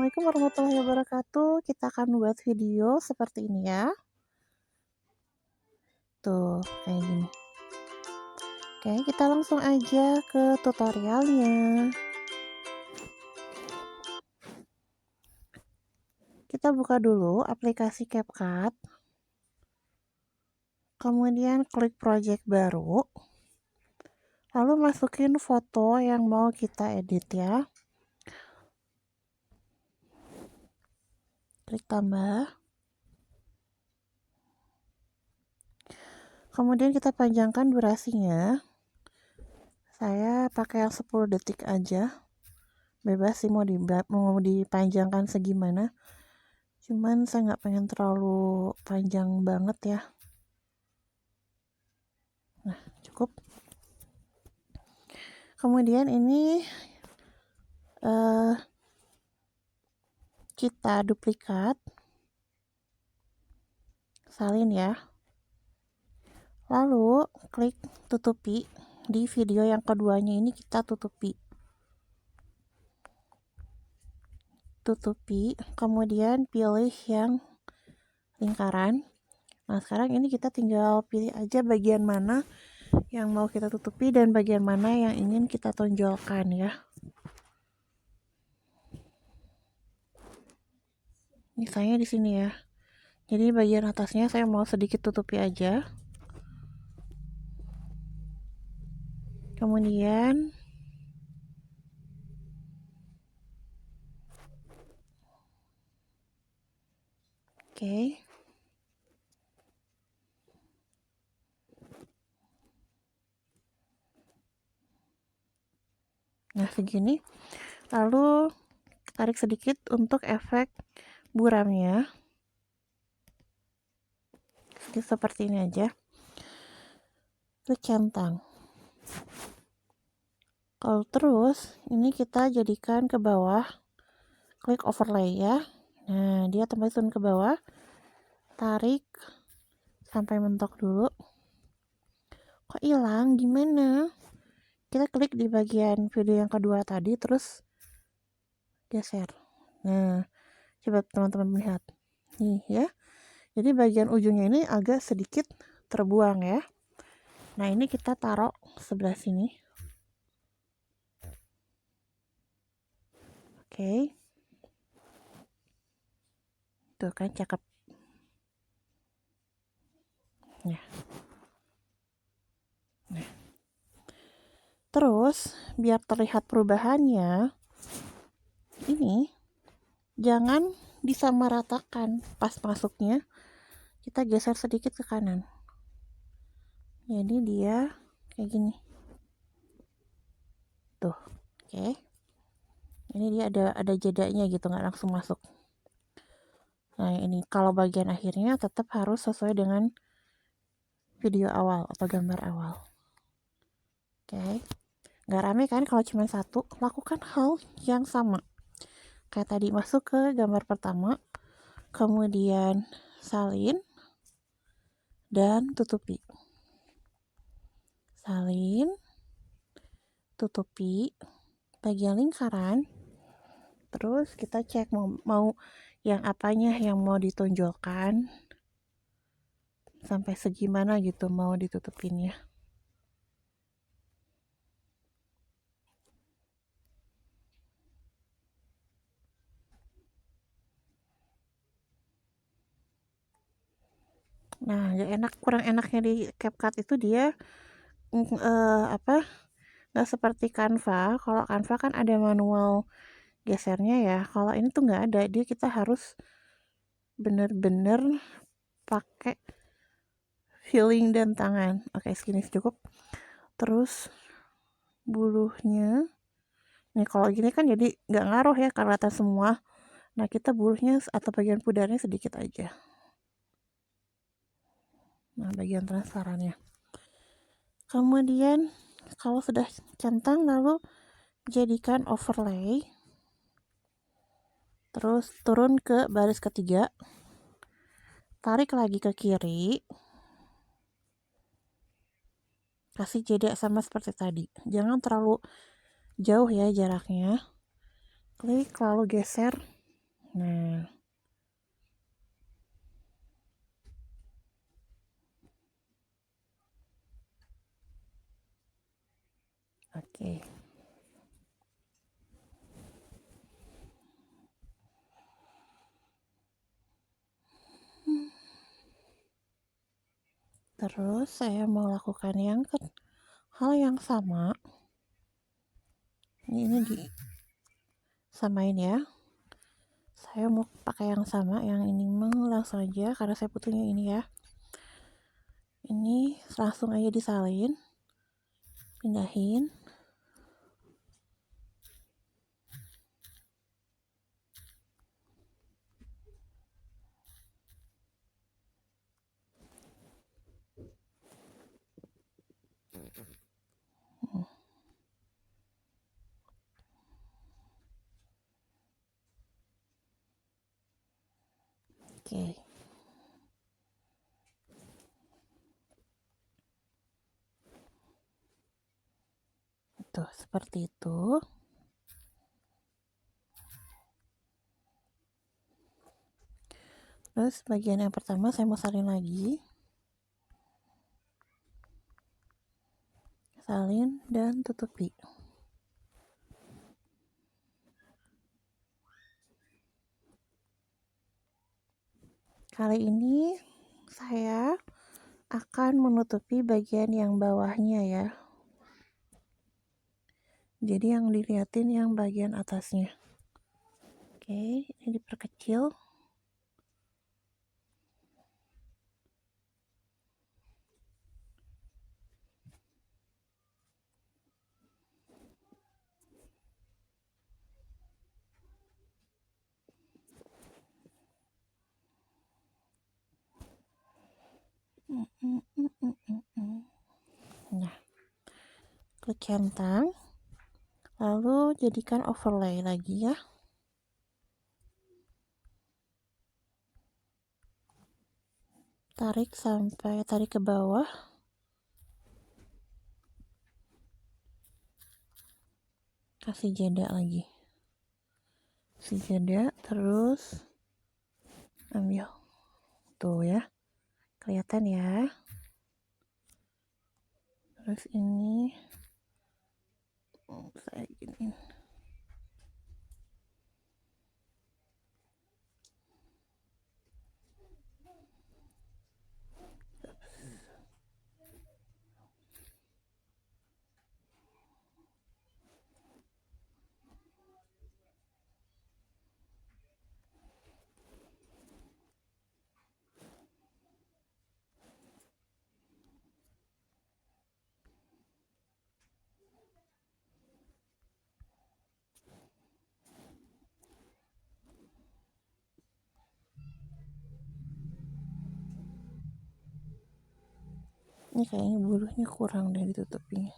Assalamualaikum warahmatullahi wabarakatuh. Kita akan buat video seperti ini ya. Tuh, kayak gini. Oke, kita langsung aja ke tutorialnya. Kita buka dulu aplikasi CapCut. Kemudian klik project baru. Lalu masukin foto yang mau kita edit ya. Klik tambah. Kemudian kita panjangkan durasinya. Saya pakai yang 10 detik aja. Bebas sih mau dipanjangkan segimana. Cuman saya nggak pengen terlalu panjang banget ya. Nah, cukup. Kemudian ini kita duplikat, salin ya. Lalu klik tutupi. Di video yang keduanya ini kita tutupi. Kemudian pilih yang lingkaran. Nah, sekarang ini kita tinggal pilih aja bagian mana yang mau kita tutupi dan bagian mana yang ingin kita tonjolkan ya. Misalnya di sini ya. Jadi bagian atasnya saya mau sedikit tutupi aja. Kemudian oke. Nah, segini. Lalu tarik sedikit untuk efek buramnya. Seperti ini aja. Klik centang. Kalau terus, ini kita jadikan ke bawah. Klik overlay ya. Nah, dia tembakin ke bawah. Tarik sampai mentok dulu. Kok hilang? Gimana? Kita klik di bagian video yang kedua tadi, terus geser. Nah, coba teman-teman lihat. Nih ya. Jadi bagian ujungnya ini agak sedikit terbuang ya. Nah, ini kita taruh sebelah sini. Oke. Tuh kan cakep. Nah. Terus, biar terlihat perubahannya, ini jangan disamaratakan pas masuknya. Kita geser sedikit ke kanan. Jadi dia kayak gini. Tuh, oke. Ini dia ada jedanya gitu, nggak langsung masuk. Nah, ini kalau bagian akhirnya tetap harus sesuai dengan video awal atau gambar awal. Oke. Nggak rame kan kalau cuma satu? Lakukan hal yang sama. Kayak tadi, masuk ke gambar pertama, kemudian salin, dan tutupi. Salin, tutupi bagian lingkaran. Terus kita cek mau yang apanya yang mau ditonjolkan, sampai segimana gitu mau ditutupinnya. Nah, kurang enaknya di CapCut itu dia nggak seperti Canva. Kalau Canva kan ada manual gesernya ya. Kalau ini tuh nggak ada. Dia kita harus bener-bener pakai feeling dan tangan. Oke, segini cukup. Terus buluhnya, nih kalau gini kan jadi nggak ngaruh ya karena atas semua. Nah, kita buluhnya atau bagian pudarnya sedikit aja. Nah, bagian transparannya. Kemudian kalau sudah centang, lalu jadikan overlay. Terus turun ke baris ketiga. Tarik lagi ke kiri. Kasih jeda sama seperti tadi. Jangan terlalu jauh ya jaraknya. Klik lalu geser Nah, oke. Terus saya mau lakukan hal yang sama. Ini disamain ya. Saya mau pakai yang sama, yang ini langsung aja karena saya butuhnya ini ya. Ini langsung aja disalin, pindahin. Oke. Tuh, seperti itu. Terus bagian yang pertama saya mau salin lagi. Salin dan tutupi. Kali ini saya akan menutupi bagian yang bawahnya ya. Jadi yang dilihatin yang bagian atasnya. Oke, ini diperkecil. Nah, klik centang. Lalu jadikan overlay lagi ya. Tarik ke bawah. Kasih jeda lagi. Kasih jeda, terus ambil. Tuh ya. Kelihatan ya. Terus ini saya giniin. Ini kayaknya bulunya kurang deh ditutupinya.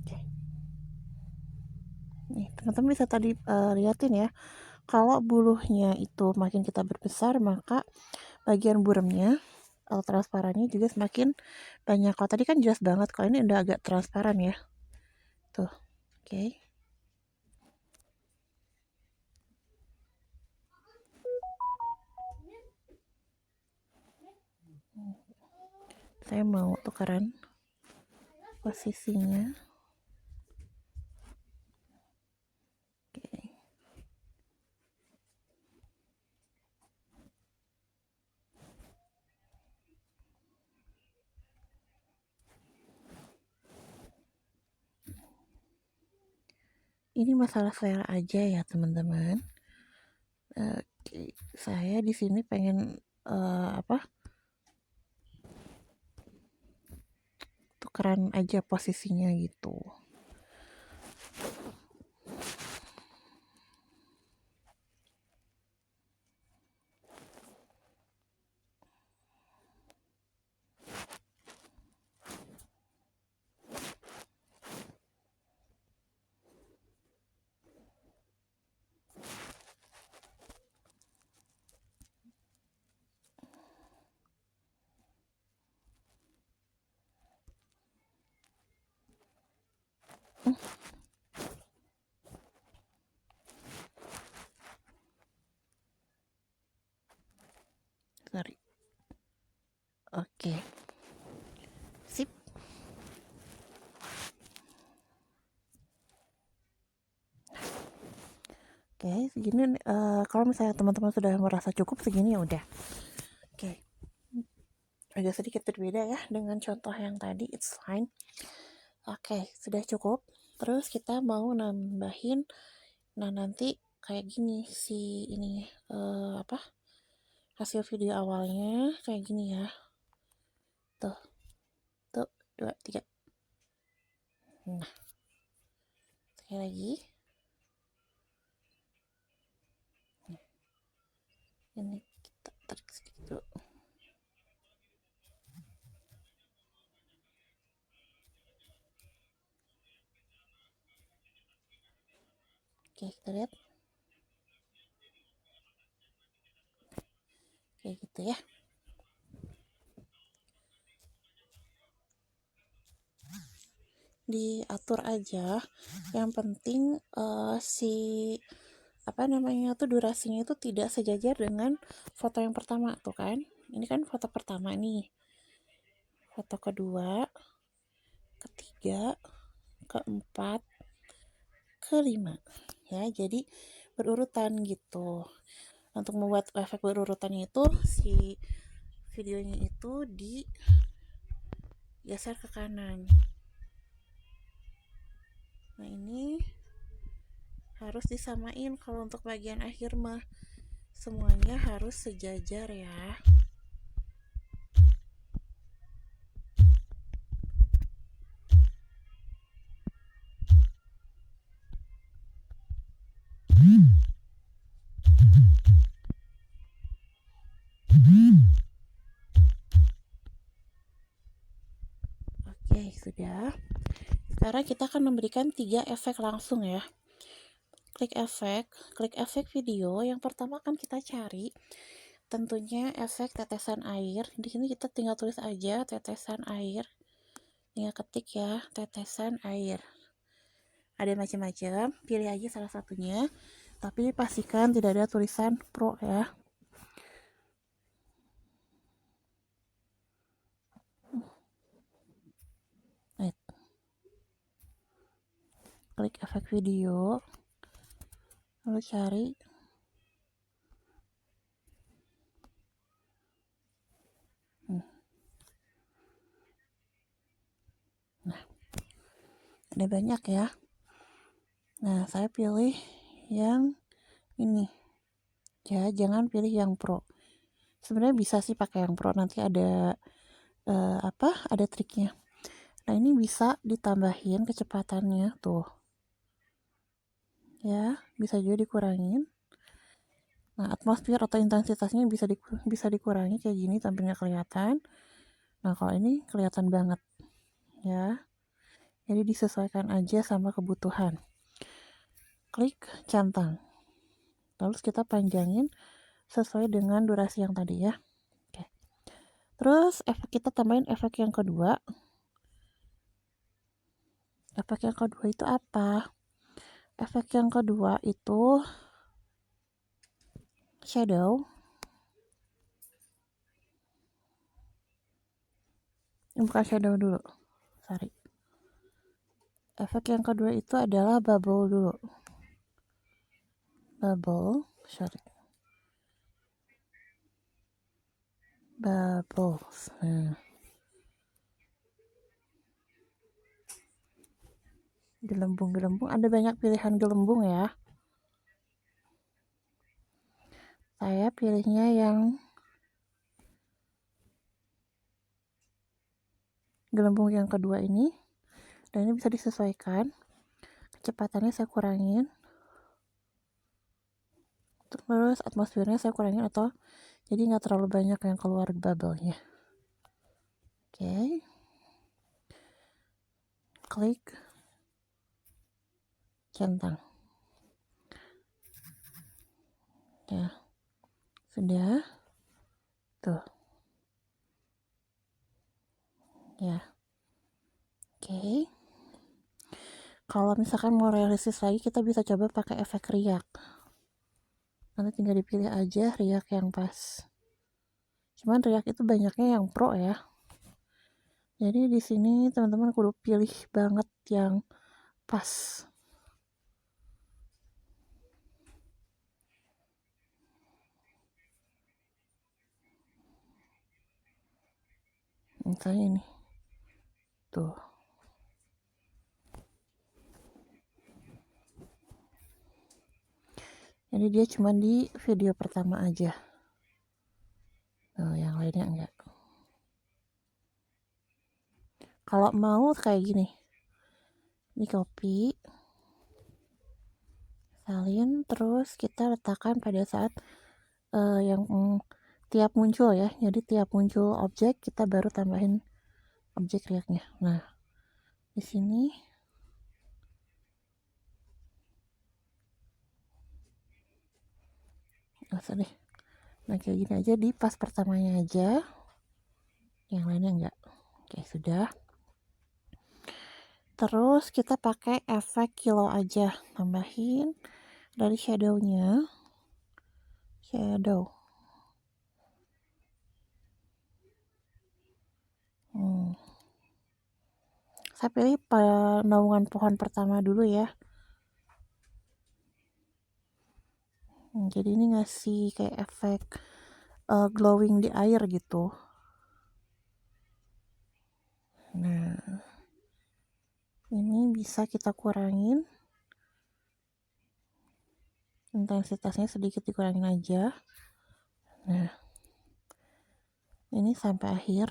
Oke. Nih, teman-teman bisa tadi liatin ya. Kalau bulunya itu makin kita berbesar, maka bagian buremnya transparannya juga semakin banyak. Kalau tadi kan jelas banget, kalau ini udah agak transparan ya. Tuh, oke. Saya mau tukaran posisinya. Oke. Ini masalah selera aja ya teman-teman. Saya di sini pengen tukeran aja posisinya gitu. Sorry. Oke. Sip. Oke, segini kalau misalnya teman-teman sudah merasa cukup segini ya udah. Oke. Agak sedikit berbeda ya dengan contoh yang tadi, it's fine. Oke, sudah cukup. Terus kita mau nambahin, nah nanti kayak gini si ini hasil video awalnya kayak gini ya. Tuh, 2, 3. Nah, sekali lagi. Ini kita tarik sedikit dulu. Oke, kita lihat. Kayak gitu ya. Diatur aja. Yang penting si durasinya itu tidak sejajar dengan foto yang pertama tuh kan. Ini kan foto pertama nih. Foto kedua, ketiga, keempat, kelima. Ya, jadi berurutan gitu. Untuk membuat efek berurutannya itu si videonya itu digeser ke kanan. Nah, ini harus disamain. Kalau untuk bagian akhir mah semuanya harus sejajar ya. Oke, sudah. Sekarang kita akan memberikan 3 efek langsung ya. Klik efek video. Yang pertama akan kita cari tentunya efek tetesan air. Di sini kita tinggal tulis aja tetesan air. Tinggal ketik ya, tetesan air. Ada macam-macam, pilih aja salah satunya. Tapi pastikan tidak ada tulisan pro ya. Right. Klik efek video. Lalu cari. Nah, ada banyak ya. Nah, saya pilih yang ini. Ya, jangan pilih yang pro. Sebenarnya bisa sih pakai yang pro, nanti ada ada triknya. Nah, ini bisa ditambahin kecepatannya tuh. Ya, bisa juga dikurangin. Nah, atmosfer atau intensitasnya bisa dikurangi kayak gini tampilnya kelihatan. Nah, kalau ini kelihatan banget. Ya. Jadi disesuaikan aja sama kebutuhan. Klik centang. Lalu kita panjangin sesuai dengan durasi yang tadi ya. Oke. Terus kita tambahin efek yang kedua. Efek yang kedua itu apa? Efek yang kedua itu shadow. Bukan shadow dulu. Sorry. Efek yang kedua itu adalah bubble dulu. Bubbles. Nah. Gelembung-gelembung, ada banyak pilihan gelembung ya. Saya pilihnya yang gelembung yang kedua ini. Dan ini bisa disesuaikan. Kecepatannya saya kurangin. Terus atmosfernya saya kurangin atau jadi nggak terlalu banyak yang keluar bubble-nya. Oke. Klik centang. Ya. Sudah. Tuh. Ya. Oke. Kalau misalkan mau realistis lagi, kita bisa coba pakai efek riak. Nanti tinggal dipilih aja riak yang pas. Cuman riak itu banyaknya yang pro ya. Jadi di sini teman-teman kudu pilih banget yang pas. Misalnya ini. Tuh. Jadi dia cuma di video pertama aja. Yang lainnya enggak. Kalau mau kayak gini. Ini copy. Salin, terus kita letakkan pada saat yang tiap muncul ya. Jadi tiap muncul objek kita baru tambahin objek riaknya. Nah, di sini usah deh. Nah, kayak gini aja di pas pertamanya aja. Yang lainnya enggak. Oke, sudah. Terus kita pakai efek kilo aja. Tambahin dari shadownya. Shadow. Saya pilih naungan pohon pertama dulu ya. Jadi ini ngasih kayak efek glowing di air gitu. Nah, ini bisa kita kurangin. Intensitasnya sedikit dikurangin aja. Nah, ini sampai akhir.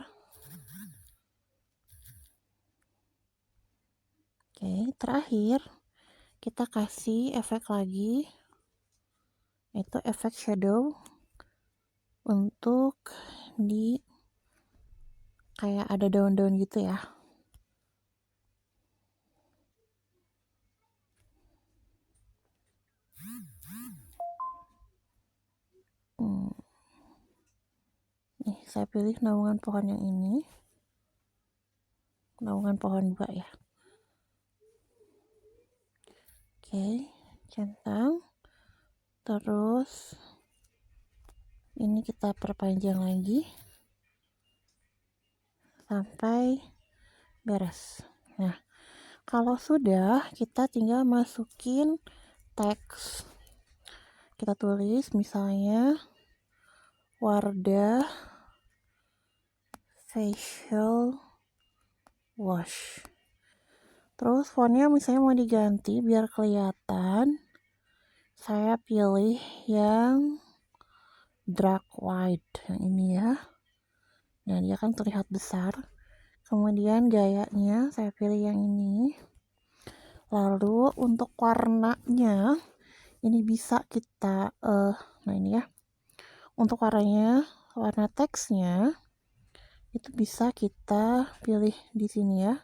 Oke, terakhir kita kasih efek lagi. Itu efek shadow untuk di kayak ada daun-daun gitu ya. Nih, saya pilih naungan pohon yang ini. Naungan pohon 2 ya. Oke, centang. Terus ini kita perpanjang lagi sampai beres. Nah, kalau sudah, kita tinggal masukin teks. Kita tulis misalnya Wardah facial wash. Terus fontnya misalnya mau diganti biar kelihatan. Saya pilih yang dark white yang ini ya. Nah, dia kan terlihat besar. Kemudian gayanya saya pilih yang ini. Lalu untuk warnanya ini bisa kita nah ini ya. Untuk warna teksnya itu bisa kita pilih di sini ya.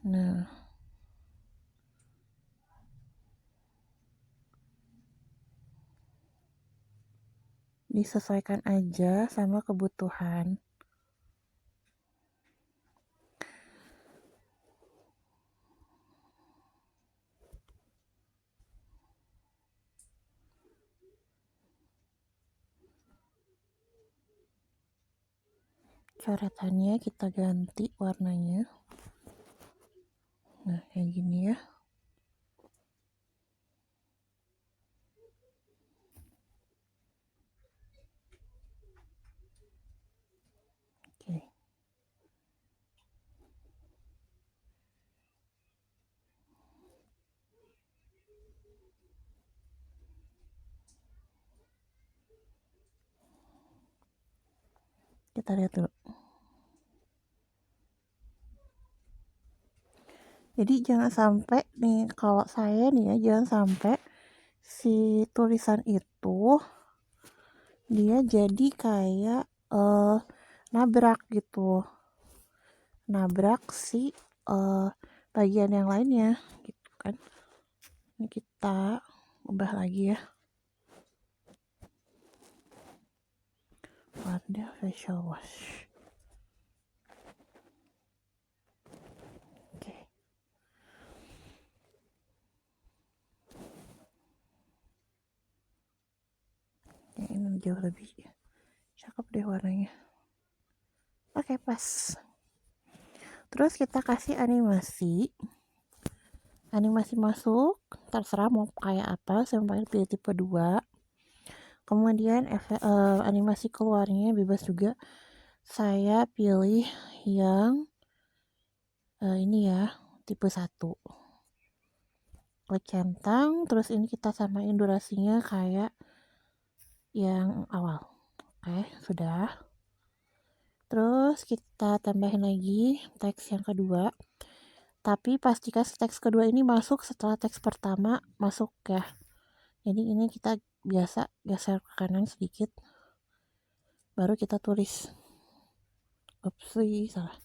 Nah, disesuaikan aja sama kebutuhan. Coretannya kita ganti warnanya. Nah, kayak gini ya. Oke. Kita lihat dulu. Jadi jangan sampai nih, kalau saya nih ya, jangan sampai si tulisan itu dia jadi kayak nabrak gitu. Nabrak si bagian yang lainnya gitu kan. Ini kita ubah lagi ya. Wardah facial wash. Oke. jauh lebih cakep deh warnanya. Oke, pas. Terus kita kasih animasi masuk, terserah mau kayak apa, saya pakai pilih tipe 2. Kemudian animasi keluarnya bebas juga, saya pilih yang ini ya, tipe 1. Klik centang, terus ini kita samain durasinya kayak yang awal. Oke, sudah. Terus kita tambahin lagi teks yang kedua, tapi pastikan teks kedua ini masuk setelah teks pertama masuk ya. Jadi ini kita biasa geser ke kanan sedikit, baru kita tulis. Upsi, salah.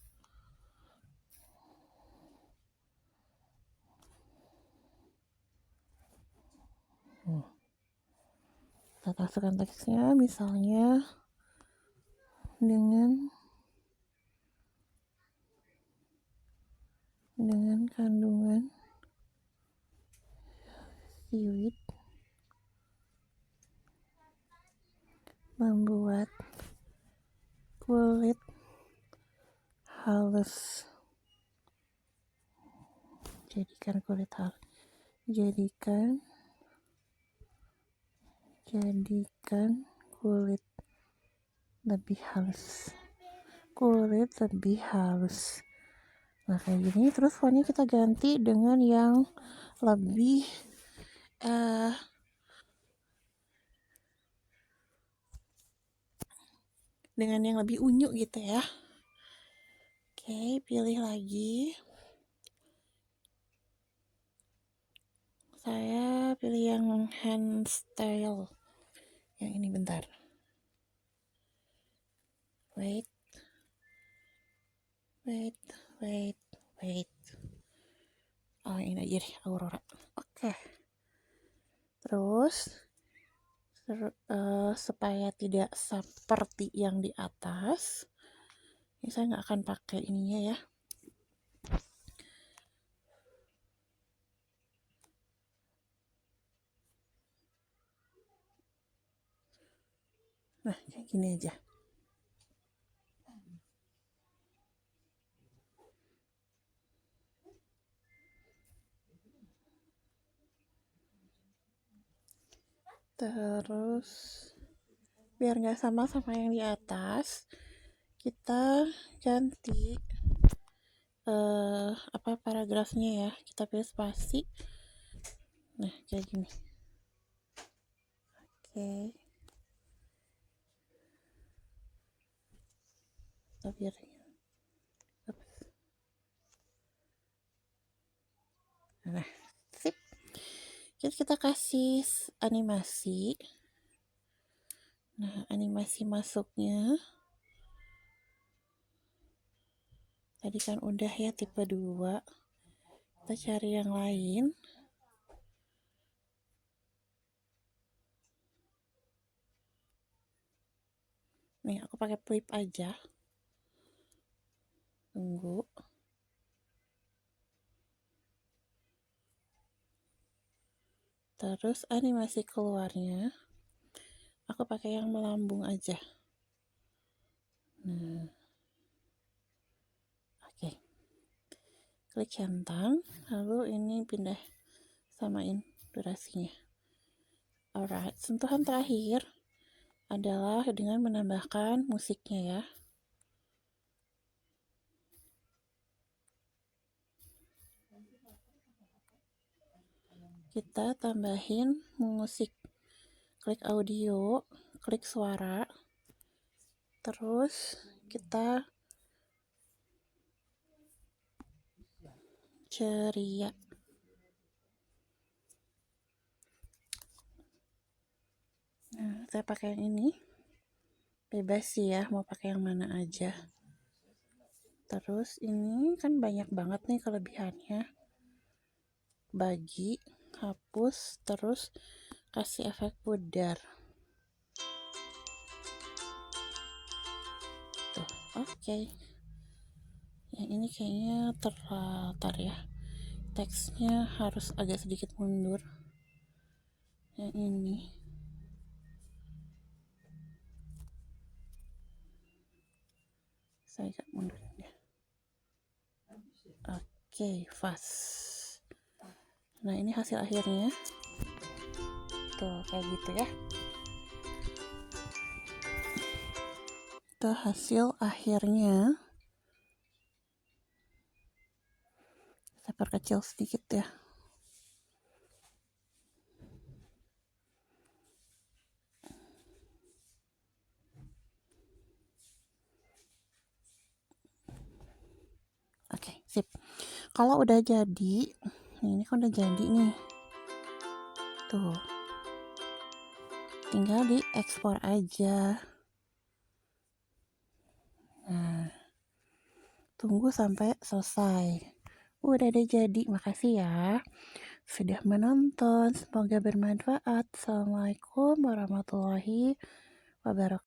Kita masukkan teksnya, misalnya dengan kandungan seaweed membuat kulit halus. Jadikan kulit halus. Jadikan kulit lebih halus. Nah, kayak gini. Terus fontnya kita ganti dengan yang lebih unyu gitu ya. Oke, pilih lagi. Saya pilih yang hand style. Yang ini bentar. Wait. Oh, ini aja deh, Aurora. Oke. Terus supaya tidak seperti yang di atas, ini saya nggak akan pakai ininya ya. Nah, kayak gini aja. Terus biar nggak sama yang di atas, kita ganti paragrafnya ya. Kita pilih spasi. Nah, kayak gini. Oke. Biar nah, sip. Kita kasih animasi. Nah, animasi masuknya tadi kan udah ya tipe 2. Kita cari yang lain. Nih, aku pakai flip aja. Tunggu. Terus animasi keluarnya aku pakai yang melambung aja. Nah, oke. Klik centang, lalu ini pindah, samain durasinya. Alright, sentuhan terakhir adalah dengan menambahkan musiknya ya. Kita tambahin musik. Klik audio, klik suara, terus kita ceria. Nah, saya pakai yang ini. Bebas sih ya, mau pakai yang mana aja. Terus ini kan banyak banget nih kelebihannya. Bagi, hapus, terus kasih efek pudar. Tuh, oke. Yang ini kayaknya terlatar ya. Teksnya harus agak sedikit mundur. Yang ini. saya agak mundur ya. Oke, pas. Nah, ini hasil akhirnya. Tuh, kayak gitu ya. Itu hasil akhirnya. Saya perkecil sedikit ya. Oke, sip. Kalau udah jadi, ini kan udah jadi nih. Tuh. Tinggal diekspor aja. Nah, tunggu sampai selesai. Udah deh jadi. Makasih ya sudah menonton. Semoga bermanfaat. Assalamualaikum warahmatullahi wabarakatuh.